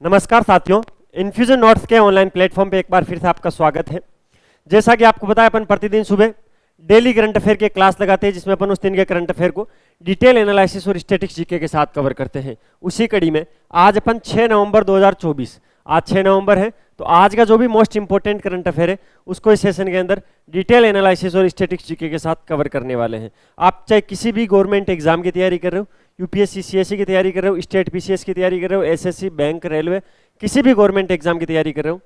नमस्कार साथियों, infusion notes के ऑनलाइन प्लेटफॉर्म पे एक बार फिर से आपका स्वागत है। जैसा कि आपको पता है, अपन प्रतिदिन सुबह डेली करंट अफेयर के क्लास लगाते हैं, जिसमें अपन उस दिन के करंट अफेयर को डिटेल एनालिसिस और स्टैटिक्स जीके के साथ कवर करते हैं। उसी कड़ी में आज अपन 6 नवंबर 2024, आज 6 नवंबर है, तो आज का जो भी मोस्ट इंपॉर्टेंट करंट अफेयर है उसको इस सेशन के अंदर डिटेल एनालिसिस और स्टैटिक्स जीके के साथ कवर करने वाले हैं। आप चाहे किसी भी गवर्नमेंट एग्जाम की तैयारी कर रहे हो, यूपीएससी सीएससी की तैयारी कर रहे हो, स्टेट पीसीएस की तैयारी कर रहे हो, एसएससी, बैंक, रेलवे, किसी भी गवर्नमेंट एग्जाम की तैयारी कर रहे हो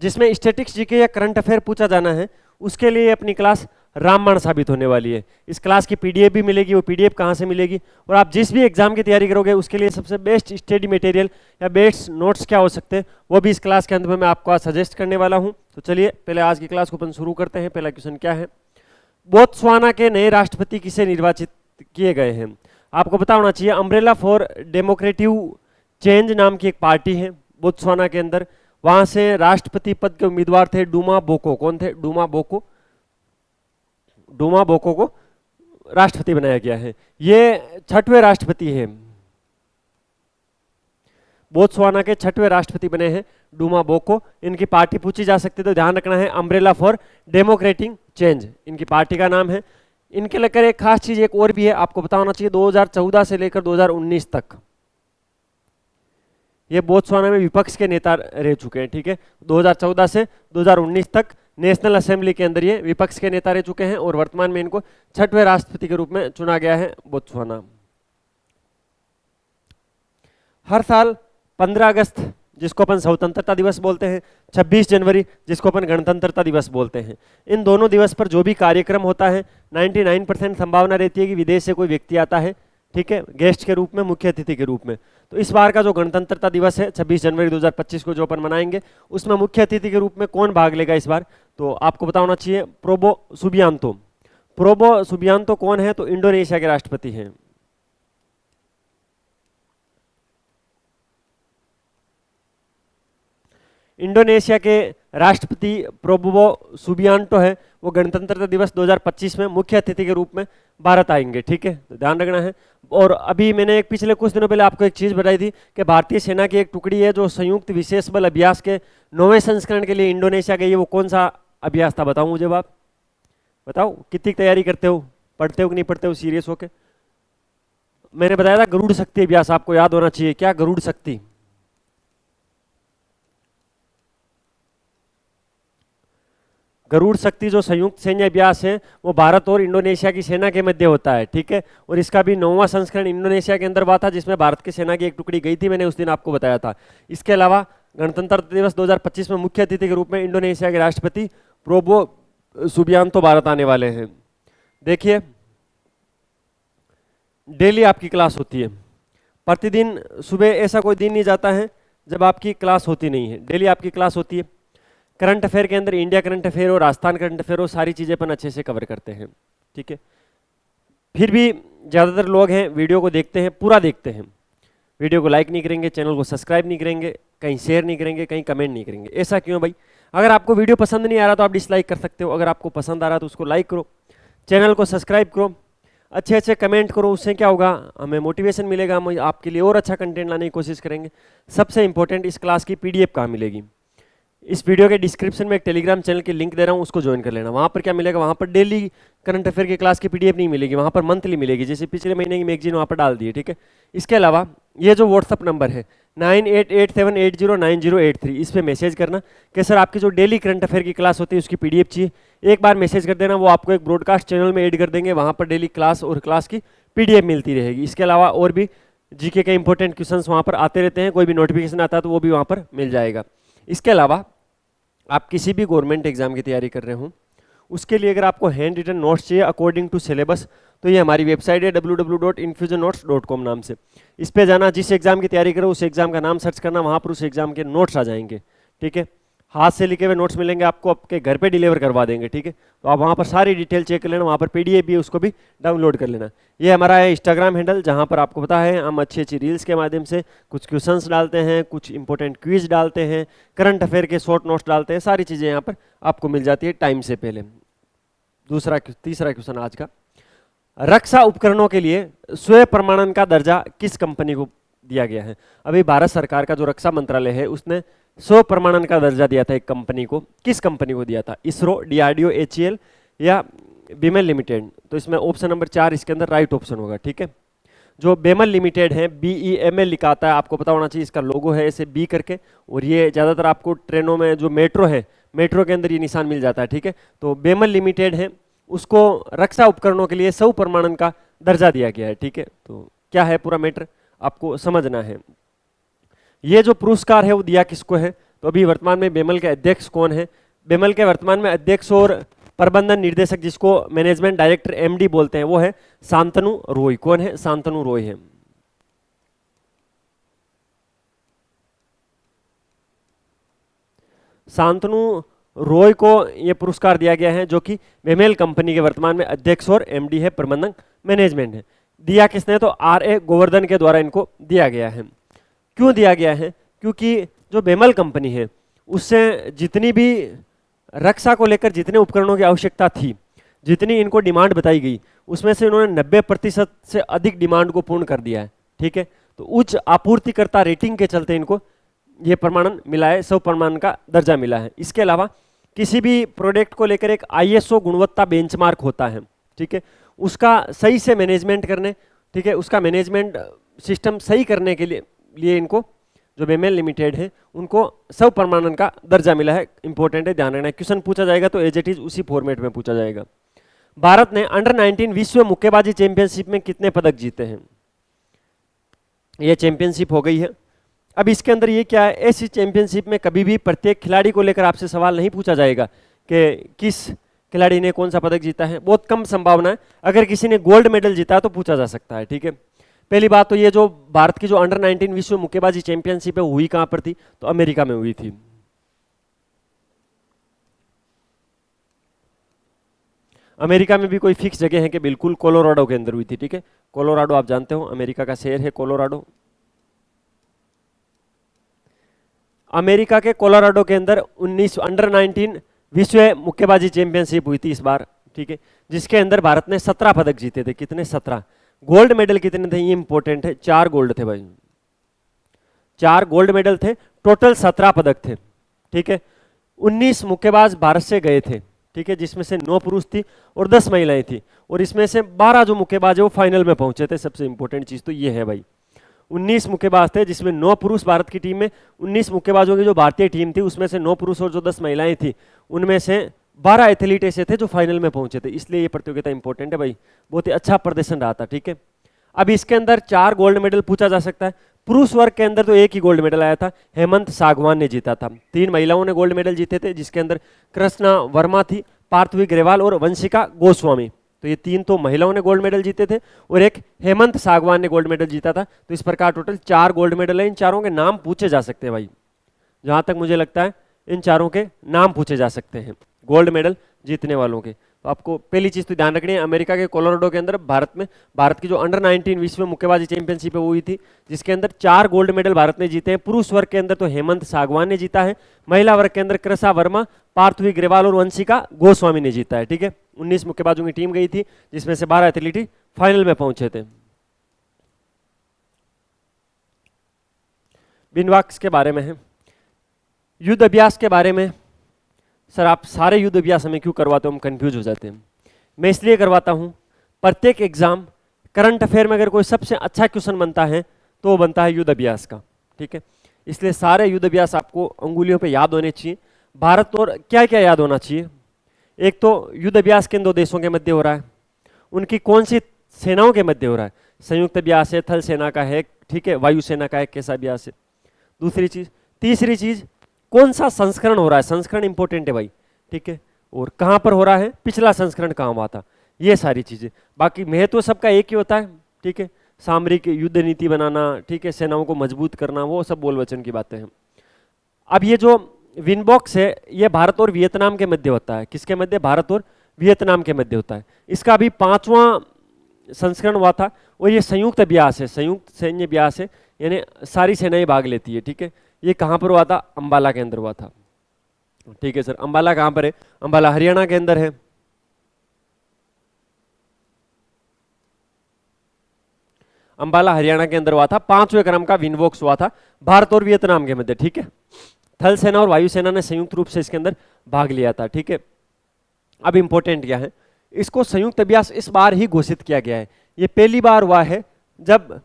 जिसमें स्टैटिक्स जीके या करंट अफेयर पूछा जाना है, उसके लिए अपनी क्लास रामबाण साबित होने वाली है। इस क्लास की पीडीएफ भी मिलेगी। वो पीडीएफ कहाँ से मिलेगी और आप जिस भी एग्जाम की तैयारी करोगे उसके लिए सबसे बेस्ट स्टडी मटेरियल या बेस्ट नोट्स क्या हो सकते हैं, वो भी इस क्लास के अंत में मैं आपको आज सजेस्ट करने वाला हूँ। तो चलिए पहले आज की क्लास को अपन शुरू करते हैं। पहला क्वेश्चन क्या है, बोत्सवाना के नए राष्ट्रपति किसे निर्वाचित किए गए हैं? आपको पता होना चाहिए, अम्ब्रेला फॉर डेमोक्रेटिव चेंज नाम की एक पार्टी है बोत्सवाना के अंदर। वहां से राष्ट्रपति पद के उम्मीदवार थे डूमा बोको। कौन थे? डूमा बोको। डूमा बोको को राष्ट्रपति बनाया गया है। ये 6वें राष्ट्रपति हैं, बोत्सवाना के 6वें राष्ट्रपति बने हैं डूमा बोको। इनकी पार्टी पूछी जा सकती है तो ध्यान रखना है, अम्ब्रेला फॉर डेमोक्रेटिक चेंज इनकी पार्टी का नाम है। इनके लेकर एक खास चीज एक और भी है, आपको पता होना चाहिए, 2014 से लेकर 2019 तक ये बोत्सवाना में विपक्ष के नेता रह चुके हैं। ठीक है, 2014 से 2019 तक नेशनल असेंबली के अंदर ये विपक्ष के नेता रह चुके हैं और वर्तमान में इनको 6वें राष्ट्रपति के रूप में चुना गया है बोत्सवाना। हर साल 15 अगस्त जिसको अपन स्वतंत्रता दिवस बोलते हैं, 26 जनवरी जिसको अपन गणतंत्रता दिवस बोलते हैं, इन दोनों दिवस पर जो भी कार्यक्रम होता है 99% संभावना रहती है कि विदेश से कोई व्यक्ति आता है, ठीक है, गेस्ट के रूप में, मुख्य अतिथि के रूप में। तो इस बार का जो गणतंत्रता दिवस है 26 जनवरी 2025 को जो अपन मनाएंगे, उसमें मुख्य अतिथि के रूप में कौन भाग लेगा इस बार? तो आपको पता होना चाहिए, प्रोबो सुबियांतो। प्रोबो सुबियांतो कौन है? तो इंडोनेशिया के राष्ट्रपति हैं। इंडोनेशिया के राष्ट्रपति प्रोबो सुबियांतो है, वो गणतंत्रता दिवस 2025 में मुख्य अतिथि के रूप में भारत आएंगे। ठीक है, तो ध्यान रखना है। और अभी मैंने एक पिछले कुछ दिनों पहले आपको एक चीज बताई थी कि भारतीय सेना की एक टुकड़ी है जो संयुक्त विशेष बल अभ्यास के 9वें संस्करण के लिए इंडोनेशिया गई है। वो कौन सा अभ्यास था बताऊं मुझे? आप बताओ, कितनी तैयारी करते हो, पढ़ते हो कि नहीं पढ़ते हो सीरियस होके? मैंने बताया था गरुड़ शक्ति अभ्यास, आपको याद होना चाहिए। क्या गरुड़ शक्ति? गरुड़ शक्ति जो संयुक्त सैन्य अभ्यास है वो भारत और इंडोनेशिया की सेना के मध्य होता है। ठीक है, और इसका भी 9वां संस्करण इंडोनेशिया के अंदर हुआ था, जिसमें भारत की सेना की एक टुकड़ी गई थी, मैंने उस दिन आपको बताया था। इसके अलावा गणतंत्र दिवस 2025 में मुख्य अतिथि के रूप में इंडोनेशिया के राष्ट्रपति प्रोबो सुबियांतो भारत आने वाले हैं। देखिए, डेली आपकी क्लास होती है, प्रतिदिन सुबह ऐसा कोई दिन नहीं जाता है जब आपकी क्लास होती नहीं है, डेली आपकी क्लास होती है। करंट अफेयर के अंदर इंडिया करंट अफेयर हो, राजस्थान करंट अफेयर हो, सारी चीज़ें अपन अच्छे से कवर करते हैं। ठीक है, फिर भी ज़्यादातर लोग हैं वीडियो को देखते हैं, पूरा देखते हैं, वीडियो को लाइक नहीं करेंगे, चैनल को सब्सक्राइब नहीं करेंगे, कहीं शेयर नहीं करेंगे, कहीं कमेंट नहीं करेंगे। ऐसा क्यों भाई? अगर आपको वीडियो पसंद नहीं आ रहा तो आप डिसलाइक कर सकते हो, अगर आपको पसंद आ रहा तो उसको लाइक करो, चैनल को सब्सक्राइब करो, अच्छे अच्छे कमेंट करो। उससे क्या होगा? हमें मोटिवेशन मिलेगा, हम आपके लिए और अच्छा कंटेंट लाने की कोशिश करेंगे। सबसे इंपॉर्टेंट, इस क्लास की पीडीएफ कहाँ मिलेगी? इस वीडियो के डिस्क्रिप्शन में एक टेलीग्राम चैनल की लिंक दे रहा हूँ, उसको ज्वाइन कर लेना। वहाँ पर क्या मिलेगा? वहाँ पर डेली करंट अफेयर की क्लास की पीडीएफ नहीं मिलेगी, वहाँ पर मंथली मिलेगी, जैसे पिछले महीने की मैगजीन वहाँ पर डाल दी है। ठीक है, इसके अलावा ये जो व्हाट्सअप नंबर है 9887809083, इस पर मैसेज करना कि सर आपकी जो डेली करंट अफेयर की क्लास होती है उसकी पीडीएफ चाहिए। एक बार मैसेज कर देना, वो आपको एक ब्रॉडकास्ट चैनल में ऐड कर देंगे, वहाँ पर डेली क्लास और क्लास की पीडीएफ मिलती रहेगी। इसके अलावा और भी जीके के इंपॉर्टेंट क्वेश्चंस वहाँ पर आते रहते हैं, कोई भी नोटिफिकेशन आता है तो वो भी वहाँ पर मिल जाएगा। इसके अलावा आप किसी भी गवर्नमेंट एग्जाम की तैयारी कर रहे हो, उसके लिए अगर आपको हैंड रिटन नोट्स चाहिए अकॉर्डिंग टू सिलेबस, तो ये हमारी वेबसाइट है www.infusionnotes.com नाम से। इस पे जाना, जिस एग्जाम की तैयारी करो उस एग्जाम का नाम सर्च करना, वहाँ पर उस एग्जाम के नोट्स आ जाएंगे। ठीक है, हाथ से लिखे हुए नोट्स मिलेंगे आपको, आपके घर पे डिलीवर करवा देंगे। ठीक है, तो आप वहाँ पर सारी डिटेल चेक कर लेना, वहाँ पर पीडीएफ भी है, उसको भी डाउनलोड कर लेना। ये हमारा है इंस्टाग्राम हैंडल, जहाँ पर आपको पता है हम अच्छी अच्छी रील्स के माध्यम से कुछ क्वेश्चंस डालते हैं, कुछ इंपॉर्टेंट क्विज डालते हैं, करंट अफेयर के शॉर्ट नोट्स डालते हैं, सारी चीज़ें यहाँ पर आपको मिल जाती है टाइम से पहले। तीसरा क्वेश्चन आज का, रक्षा उपकरणों के लिए स्वयं प्रमाणन का दर्जा किस कंपनी को दिया गया है। अभी भारत सरकार का जो रक्षा मंत्रालय है उसने 100 प्रमाणन का दर्जा दिया था एक कंपनी को। किस कंपनी को दिया था? इसरो, डीआरडीओ, एचईएल या बीमेल लिमिटेड। तो इसमें ऑप्शन नंबर 4 इसके अंदर राइट ऑप्शन होगा, ठीक है। जो बेमल लिमिटेड है, BEML लिखा आता है, आपको पता होना चाहिए, इसका लोगो है ऐसे बी करके, और ये ज़्यादातर आपको ट्रेनों में जो मेट्रो है, मेट्रो के अंदर ये निशान मिल जाता है, ठीक है। तो बेमल लिमिटेड है, उसको रक्षा उपकरणों के लिए 100 प्रमाणन का दर्जा दिया गया है, ठीक है। तो क्या है पूरा मैटर आपको समझना है। ये जो पुरस्कार है वो दिया किसको है? तो अभी वर्तमान में बेमल के अध्यक्ष कौन है? बेमल के वर्तमान में अध्यक्ष और प्रबंधन निर्देशक, जिसको मैनेजमेंट डायरेक्टर MD बोलते हैं, वो है शांतनु रॉय। कौन है? शांतनु रॉय है। शांतनु रॉय को यह पुरस्कार दिया गया है, जो कि बेमेल कंपनी के वर्तमान में अध्यक्ष और MD है, प्रबंधक मैनेजमेंट है। दिया किसने? तो RA गोवर्धन के द्वारा इनको दिया गया है। क्यों दिया गया है? क्योंकि जो बेमल कंपनी है उससे जितनी भी रक्षा को लेकर जितने उपकरणों की आवश्यकता थी, जितनी इनको डिमांड बताई गई, उसमें से इन्होंने 90% से अधिक डिमांड को पूर्ण कर दिया है, ठीक है। तो उच्च आपूर्तिकर्ता रेटिंग के चलते इनको ये प्रमाणन मिला है, 100 प्रमाणन का दर्जा मिला है। इसके अलावा किसी भी प्रोडक्ट को लेकर एक ISO गुणवत्ता बेंचमार्क होता है, ठीक है, उसका सही से मैनेजमेंट करने, ठीक है, उसका मैनेजमेंट सिस्टम सही करने के लिए इनको, जो बेमेल लिमिटेड है, उनको 100 प्रमाणन का दर्जा मिला है। इंपॉर्टेंट है, ध्यान रखना। क्वेश्चन पूछा जाएगा तो एज इट इज उसी फॉर्मेट में पूछा जाएगा। भारत ने अंडर 19 विश्व मुक्केबाजी चैंपियनशिप में कितने पदक जीते हैं? ये चैंपियनशिप हो गई है। अब इसके अंदर ये क्या है, ऐसी चैंपियनशिप में कभी भी प्रत्येक खिलाड़ी को लेकर आपसे सवाल नहीं पूछा जाएगा कि किस खिलाड़ी ने कौन सा पदक जीता है। बहुत कम संभावना है। अगर किसी ने गोल्ड मेडल जीता तो पूछा जा सकता है, ठीक है। पहली बात तो ये जो भारत की जो अंडर 19 विश्व मुक्केबाजी चैंपियनशिप है हुई कहां पर थी? तो अमेरिका में हुई थी। अमेरिका में भी कोई फिक्स जगह है कि बिल्कुल? कोलोराडो के अंदर हुई थी, ठीक है। कोलोराडो आप जानते हो अमेरिका का शहर है कोलोराडो। अमेरिका के कोलोराडो के अंदर अंडर 19 विश्व मुक्केबाजी चैंपियनशिप हुई थी इस बार, ठीक है, जिसके अंदर भारत ने 17 पदक जीते थे। कितने? 17। गोल्ड मेडल कितने थे? ये इंपॉर्टेंट है। 4 गोल्ड थे भाई, 4 गोल्ड मेडल थे। टोटल 17 पदक थे, ठीक है। 19 मुक्केबाज भारत से गए थे, ठीक है, जिसमें से 9 पुरुष थी और 10 महिलाएं थी, और इसमें से 12 जो मुक्केबाज है वो फाइनल में पहुंचे थे। सबसे इंपॉर्टेंट चीज तो ये है भाई, 19 मुक्केबाज थे जिसमें 9 पुरुष भारत की टीम में, 19 मुक्केबाजों की जो भारतीय टीम थी उसमें से 9 पुरुष और जो 10 महिलाएं थी उनमें से 12 एथलीट ऐसे थे जो फाइनल में पहुंचे थे। इसलिए ये प्रतियोगिता इंपॉर्टेंट है भाई, बहुत ही अच्छा प्रदर्शन रहा था, ठीक है। अब इसके अंदर 4 गोल्ड मेडल पूछा जा सकता है। पुरुष वर्ग के अंदर तो एक ही गोल्ड मेडल आया था, हेमंत सागवान ने जीता था। 3 महिलाओं ने गोल्ड मेडल जीते थे, जिसके अंदर कृष्णा वर्मा थी, पार्थवी ग्रेवाल और वंशिका गोस्वामी। तो ये 3 तो महिलाओं ने गोल्ड मेडल जीते थे और एक हेमंत सागवान ने गोल्ड मेडल जीता था। तो इस प्रकार टोटल 4 गोल्ड मेडल है। इन चारों के नाम पूछे जा सकते हैं भाई, जहां तक मुझे लगता है इन चारों के नाम पूछे जा सकते हैं गोल्ड मेडल जीतने वालों के। तो आपको पहली चीज तो ध्यान रखनी है, अमेरिका के कोलोराडो के अंदर भारत की जो अंडर 19 विश्व मुक्केबाजी चैंपियनशिप है वो हुई थी, जिसके अंदर 4 गोल्ड मेडल भारत ने जीते हैं। पुरुष वर्ग के अंदर तो हेमंत सागवान ने जीता है, महिला वर्ग के अंदर कृषा वर्मा, पार्थवी ग्रेवाल और वंशिका गोस्वामी ने जीता है, ठीक है। 19 मुक्केबाजों की टीम गई थी, जिसमें से 12 एथलीट फाइनल में पहुंचे थे। बिनवाक्स के बारे में है, युद्ध अभ्यास के बारे में। सर आप सारे युद्ध अभ्यास हमें क्यों करवाते हो, हम कंफ्यूज हो जाते हैं। मैं इसलिए करवाता हूं, प्रत्येक एग्जाम करंट अफेयर में अगर कोई सबसे अच्छा क्वेश्चन बनता है तो वो बनता है युद्ध अभ्यास का, ठीक है। इसलिए सारे युद्ध अभ्यास आपको अंगुलियों पे याद होने चाहिए। भारत और क्या क्या याद होना चाहिए? एक तो युद्ध अभ्यास किन 2 देशों के मध्य हो रहा है, उनकी कौन सी सेनाओं के मध्य हो रहा है, संयुक्त अभ्यास है, थल सेना का है, ठीक है, वायुसेना का है, कैसा अभ्यास है। दूसरी चीज, तीसरी चीज, कौन सा संस्करण हो रहा है, संस्करण इंपॉर्टेंट है भाई, ठीक है, और कहां पर हो रहा है, पिछला संस्करण कहां हुआ था, ये सारी चीजें। बाकी महत्व सबका एक ही होता है, ठीक है, सामरिक युद्ध नीति बनाना, ठीक है, सेनाओं को मजबूत करना, वो सब बोल वचन की बातें हैं। अब ये जो विनबॉक्स है ये भारत और वियतनाम के मध्य होता है। किसके मध्य? भारत और वियतनाम के मध्य होता है। इसका अभी 5वां संस्करण हुआ था और ये संयुक्त अभ्यास है, संयुक्त सैन्य अभ्यास है, यानी सारी सेनाएं भाग लेती है, ठीक है। ये कहां पर हुआ था? अंबाला के अंदर हुआ था, ठीक है सर। अंबाला कहां पर है? अंबाला हरियाणा के अंदर है। अंबाला हरियाणा के अंदर हुआ था। 5वें क्रम का विनवॉक्स हुआ था भारत और वियतनाम के मध्य, ठीक है। थल सेना और वायुसेना ने संयुक्त रूप से इसके अंदर भाग लिया था, ठीक है। अब इंपॉर्टेंट क्या है, इसको संयुक्त अभ्यास इस बार ही घोषित किया गया है। ये पहली बार हुआ है जब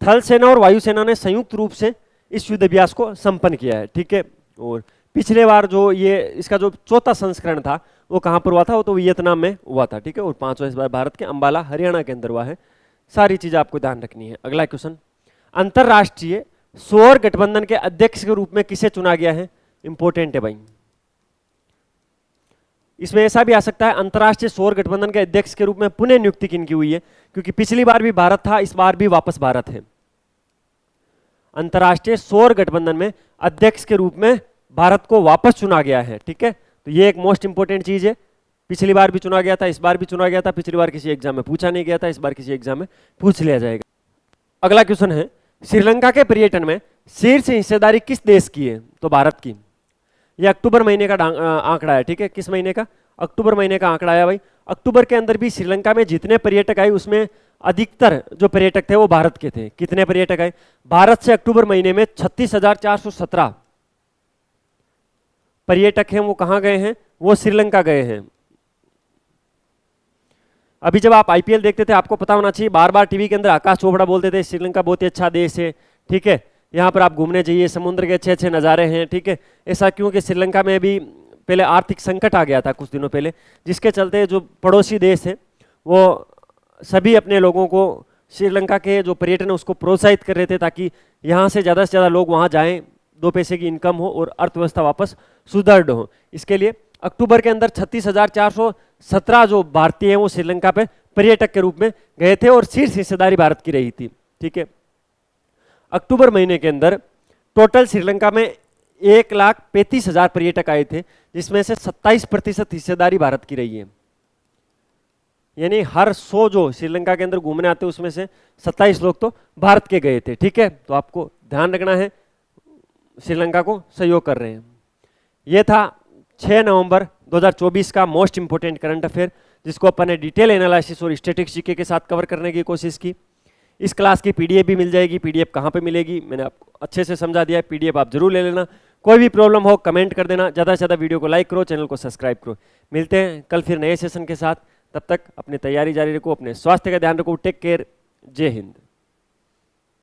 थल सेना और वायुसेना ने संयुक्त रूप से इस युद्ध अभ्यास को संपन्न किया है, ठीक है। और पिछले बार जो ये इसका जो चौथा संस्करण था वो कहां पर हुआ था, वो तो वियतनाम में हुआ था, ठीक है। और 5वां इस बार भारत के अंबाला हरियाणा के अंदर हुआ है। सारी चीजें आपको ध्यान रखनी है। अगला क्वेश्चन, अंतरराष्ट्रीय सौर गठबंधन के अध्यक्ष के रूप में किसे चुना गया है? इंपॉर्टेंट है भाई। इसमें ऐसा भी आ सकता है अंतरराष्ट्रीय सौर गठबंधन के अध्यक्ष के रूप में पुनः नियुक्ति किनकी हुई है, क्योंकि पिछली बार भी भारत था, इस बार भी वापस भारत है। अंतरराष्ट्रीय सौर गठबंधन में अध्यक्ष के रूप में भारत को वापस चुना गया है, ठीक है। तो ये एक मोस्ट इंपोर्टेंट चीज है। पिछली बार भी चुना गया था, इस बार भी चुना गया था। पिछली बार किसी एग्जाम में पूछा नहीं गया था, इस बार किसी एग्जाम में पूछ लिया जाएगा। अगला क्वेश्चन है, श्रीलंका के पर्यटन में शीर्ष हिस्सेदारी किस देश की है? तो भारत की। यह अक्टूबर महीने का आंकड़ा है, ठीक है। किस महीने का? अक्टूबर महीने का आंकड़ा है भाई। अक्टूबर के अंदर भी श्रीलंका में जितने पर्यटक आए उसमें अधिकतर जो पर्यटक थे वो भारत के थे। कितने पर्यटक आए? भारत से अक्टूबर महीने में 36,417 पर्यटक हैं, वो कहां गए हैं? वो श्रीलंका गए हैं। अभी जब आप आईपीएल देखते थे आपको पता होना चाहिए, बार बार टीवी के अंदर आकाश चोपड़ा बोलते थे श्रीलंका बहुत ही अच्छा देश है, ठीक है, यहाँ पर आप घूमने जाइए, समुद्र के अच्छे अच्छे नज़ारे हैं, ठीक है। ऐसा क्यों कि श्रीलंका में भी पहले आर्थिक संकट आ गया था कुछ दिनों पहले, जिसके चलते जो पड़ोसी देश है वो सभी अपने लोगों को श्रीलंका के जो पर्यटन है उसको प्रोत्साहित कर रहे थे, ताकि यहाँ से ज़्यादा लोग वहाँ जाएं, 2 पैसे की इनकम हो और अर्थव्यवस्था वापस सुदृढ़ हो। इसके लिए अक्टूबर के अंदर 36,417 जो भारतीय हैं वो श्रीलंका पे पर्यटक के रूप में गए थे और शीर्ष हिस्सेदारी भारत की रही थी, ठीक है। अक्टूबर महीने के अंदर टोटल श्रीलंका में 1,35,000 पर्यटक आए थे, जिसमें से 27% हिस्सेदारी भारत की रही है। यानी हर 100 जो श्रीलंका के अंदर घूमने आते हैं उसमें से 27 लोग तो भारत के गए थे, ठीक है। तो आपको ध्यान रखना है, श्रीलंका को सहयोग कर रहे हैं। यह था 6 नवंबर 2024 का मोस्ट इंपोर्टेंट करंट अफेयर, जिसको अपन ने डिटेल एनालिसिस और स्टैटिस्टिक्स जीके के साथ कवर करने की कोशिश की। इस क्लास की पीडीएफ भी मिल जाएगी। पीडीएफ कहाँ पे मिलेगी मैंने आपको अच्छे से समझा दिया है, पीडीएफ आप जरूर ले लेना। कोई भी प्रॉब्लम हो कमेंट कर देना, ज़्यादा से ज़्यादा वीडियो को लाइक करो, चैनल को सब्सक्राइब करो। मिलते हैं कल फिर नए सेशन के साथ, तब तक अपनी तैयारी जारी रखो, अपने स्वास्थ्य का ध्यान रखो। टेक केयर, जय हिंद।